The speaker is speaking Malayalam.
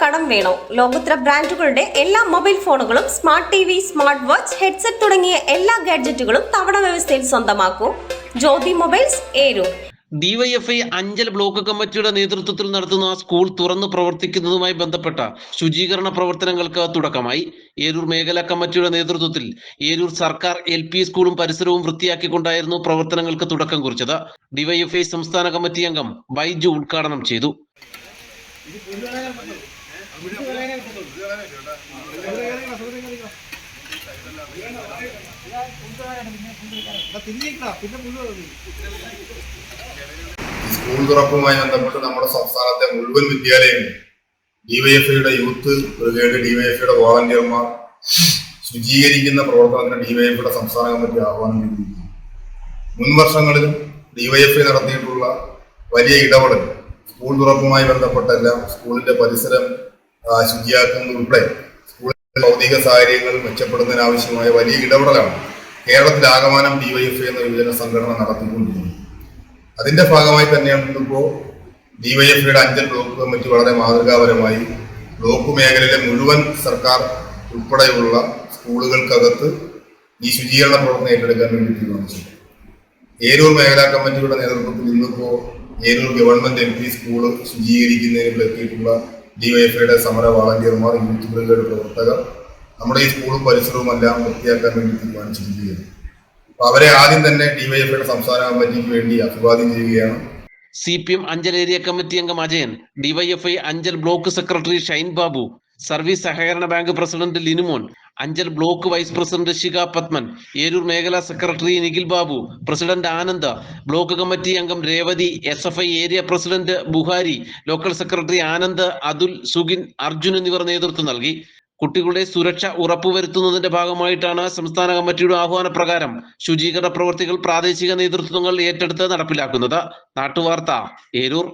കടം വേണോ? ലോകോത്തര ബ്രാൻഡുകളുടെ എല്ലാ മൊബൈൽ ഫോണുകളും smart T V, smart watch, headset തുടങ്ങിയ എല്ലാ ഗാഡ്ജറ്റുകളും തവണ വ്യവസ്ഥയിൽ സ്വന്തമാക്കൂ. Jyothi mobiles, Eroor. DYFI Anchal block കമ്മിറ്റിയുടെ നേതൃത്വത്തിൽ നടത്തുന്ന സ്കൂൾ തുറന്നു പ്രവർത്തിക്കുന്നതുമായി ബന്ധപ്പെട്ട ശുചീകരണ പ്രവർത്തനങ്ങൾക്ക് തുടക്കമായി. ഏരൂർ മേഖലാ കമ്മിറ്റിയുടെ നേതൃത്വത്തിൽ ഏരൂർ സർക്കാർ LP സ്കൂളും പരിസരവും വൃത്തിയാക്കിക്കൊണ്ടായിരുന്നു പ്രവർത്തനങ്ങൾക്ക് തുടക്കം കുറിച്ചത്. ഡിവൈഎഫ്ഐ സംസ്ഥാന കമ്മിറ്റി അംഗം ബൈജു ഉദ്ഘാടനം ചെയ്തു. സ്കൂൾ തുറപ്പുമായി ബന്ധപ്പെട്ട് നമ്മുടെ സംസ്ഥാനത്തെ മുഴുവൻ വിദ്യാലയങ്ങളും ഡിവൈഎഫ്ഐയുടെ യൂത്ത് ബ്രിഗേഡ്, ഡിവൈഎഫ്ഐയുടെ വോളണ്ടിയർമാർ ശുചീകരിക്കുന്ന പ്രവർത്തനത്തിന് ഡിവൈഎഫ്ഐയുടെ സംസ്ഥാന കമ്മിറ്റി ആഹ്വാനം ചെയ്തിരിക്കുന്നു. മുൻ വർഷങ്ങളിലും ഡിവൈഎഫ്ഐ നടത്തിയിട്ടുള്ള വലിയ ഇടപെടൽ സ്കൂൾ തുറപ്പുമായി ബന്ധപ്പെട്ടെല്ലാം സ്കൂളിന്റെ പരിസരം ശുചിയാക്കുന്നത് ഉൾപ്പെടെ സ്കൂളിലെ ഭൗതിക സാഹചര്യങ്ങൾ മെച്ചപ്പെടുന്നതിനാവശ്യമായ വലിയ ഇടപെടലാണ് കേരളത്തിലാകമാനം ഡിവൈഎഫ്ഐ എന്ന യുവജന സംഘടന നടത്തിക്കൊണ്ടിരിക്കുന്നത്. അതിന്റെ ഭാഗമായി തന്നെയാണ് ഇന്നിപ്പോ ഡിവൈഎഫ്ഐയുടെ അഞ്ചൽ ബ്ലോക്ക് കമ്മിറ്റി വളരെ മാതൃകാപരമായി ബ്ലോക്ക് മേഖലയിലെ മുഴുവൻ സർക്കാർ ഉൾപ്പെടെയുള്ള സ്കൂളുകൾക്കകത്ത് ഈ ശുചീകരണ പ്രവർത്തനം ഏറ്റെടുക്കാൻ വേണ്ടി തീരുമാനിച്ചു. ഏരൂർ മേഖലാ കമ്മിറ്റിയുടെ നേതൃത്വത്തിൽ ഇന്നിപ്പോ ഏരൂർ ഗവൺമെന്റ് LP സ്കൂള് ശുചീകരിക്കുന്നതിന് എത്തിയിട്ടുള്ള ഡിവൈഎഫ്ഐയുടെ സമര വാളണ്ടിയർമാർ, യൂത്ത് ബ്രിഗേഡ് പ്രവർത്തകർ നമ്മുടെ ഈ സ്കൂളും പരിസരവും എല്ലാം വൃത്തിയാക്കാൻ വേണ്ടി തീരുമാനിച്ചിരിക്കുകയാണ്. അപ്പൊ അവരെ ആദ്യം തന്നെ ഡിവൈഎഫ്ഐയുടെ സംസ്ഥാന കമ്മിറ്റിക്ക് വേണ്ടി അഭിവാദ്യം ചെയ്യുകയാണ്. CPM അഞ്ചൽ ഏരിയ കമ്മിറ്റി അംഗം Ajayan, DYFI Anchal block secretary Shine Babu, service സഹകരണ bank president Linumon, Anchal block vice president Shikha Padman, Eroor മേഖലാ secretary Nikhil Babu, president Anand, block committee അംഗം Revathi, SFI area president Buhari, local secretary Anand, Athul, Sugin, Arjun എന്നിവർ നേതൃത്വം നൽകി. കുട്ടികളുടെ സുരക്ഷ ഉറപ്പുവരുത്തുന്നതിന്റെ ഭാഗമായിട്ടാണ് സംസ്ഥാന കമ്മിറ്റിയുടെ ആഹ്വാനപ്രകാരം ശുചീകരണ പ്രവൃത്തികൾ പ്രാദേശിക നേതൃത്വങ്ങൾ ഏറ്റെടുത്ത് നടപ്പിലാക്കുന്നത്. നാട്ടുവാർത്ത, ഏരൂർ.